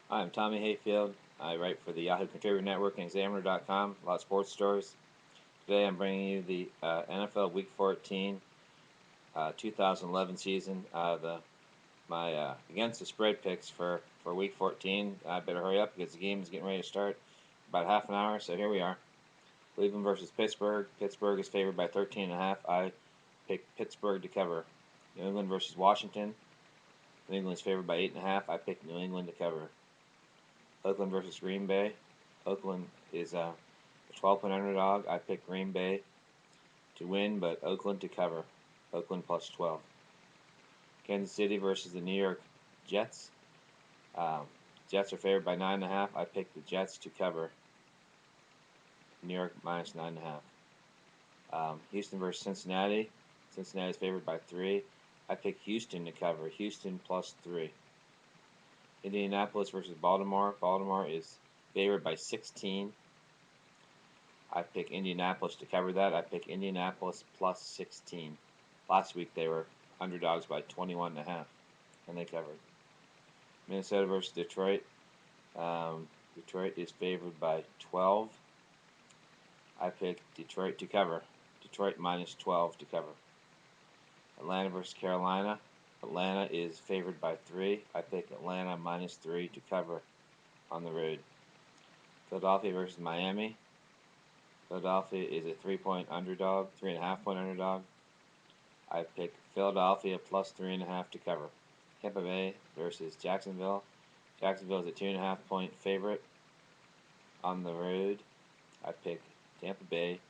I'm Tommy Hayfield. I write for the Yahoo Contributor Network and Examiner.com, a lot of sports stories. Today I'm bringing you the NFL Week 14 2011 season. My against the spread picks for Week 14. I better hurry up because the game is getting ready to start about half an hour. So here we are. Cleveland versus Pittsburgh. Pittsburgh is favored by 13.5. I pick Pittsburgh to cover. New England versus Washington. New England is favored by 8.5. I pick New England to cover. Oakland versus Green Bay. Oakland is a 12-point underdog. I pick Green Bay to win, but Oakland to cover. Oakland plus 12. Kansas City versus the New York Jets. Jets are favored by 9.5. I pick the Jets to cover. New York minus 9.5. Houston versus Cincinnati. Cincinnati is favored by 3. I pick Houston to cover. Houston plus 3. Indianapolis versus Baltimore. Baltimore is favored by 16. I pick Indianapolis to cover that. I pick Indianapolis plus 16. Last week they were underdogs by 21.5, and they covered. Minnesota versus Detroit. Detroit is favored by 12. I pick Detroit to cover. Detroit minus 12 to cover. Atlanta versus Carolina. Atlanta is favored by 3. I pick Atlanta minus 3 to cover on the road. Philadelphia versus Miami. Philadelphia is a 3-point underdog, 3.5-point underdog. I pick Philadelphia plus 3.5 to cover. Tampa Bay versus Jacksonville. Jacksonville is a 2.5-point favorite on the road. I pick Tampa Bay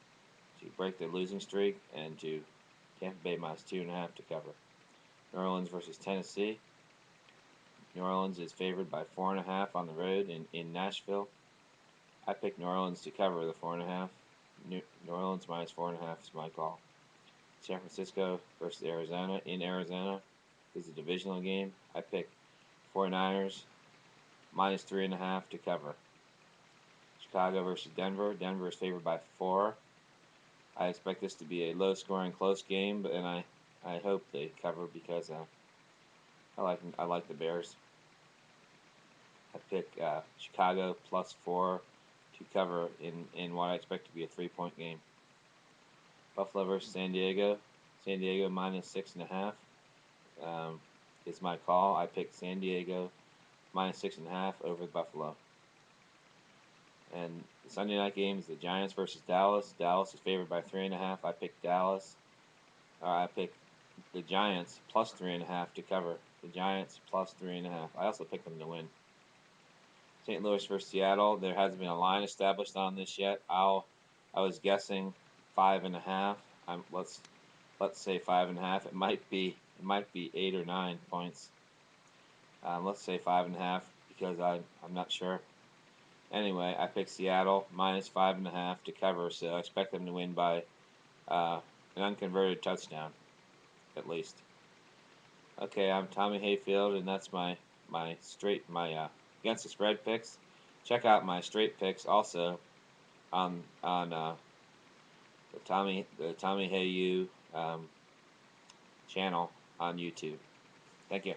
to break their losing streak and to Tampa Bay minus 2.5 to cover. New Orleans versus Tennessee. New Orleans is favored by 4.5 on the road in Nashville. I pick New Orleans to cover the 4.5. New Orleans minus 4.5 is my call. San Francisco versus Arizona in Arizona is a divisional game. I pick 49ers minus 3.5 to cover. Chicago versus Denver. Denver is favored by 4. I expect this to be a low-scoring, close game, but I hope they cover because I like the Bears. I pick Chicago plus 4 to cover in what I expect to be a 3-point game. Buffalo versus San Diego. San Diego minus 6.5 is my call. I pick San Diego minus 6.5 over Buffalo. And the Sunday night game is the Giants versus Dallas. Dallas is favored by 3.5. I pick Dallas. I pick the Giants plus 3.5 to cover. The Giants plus 3.5. I also pick them to win. St. Louis versus Seattle. There hasn't been a line established on this yet. I was guessing 5.5. Let's say 5.5. It might be 8 or 9 points. Let's say 5.5 because I'm not sure. Anyway, I picked Seattle minus 5.5 to cover, so I expect them to win by an unconverted touchdown, at least. Okay, I'm Tommy Hayfield, and that's my against the spread picks. Check out my straight picks also on the Tommyhayu channel on YouTube. Thank you.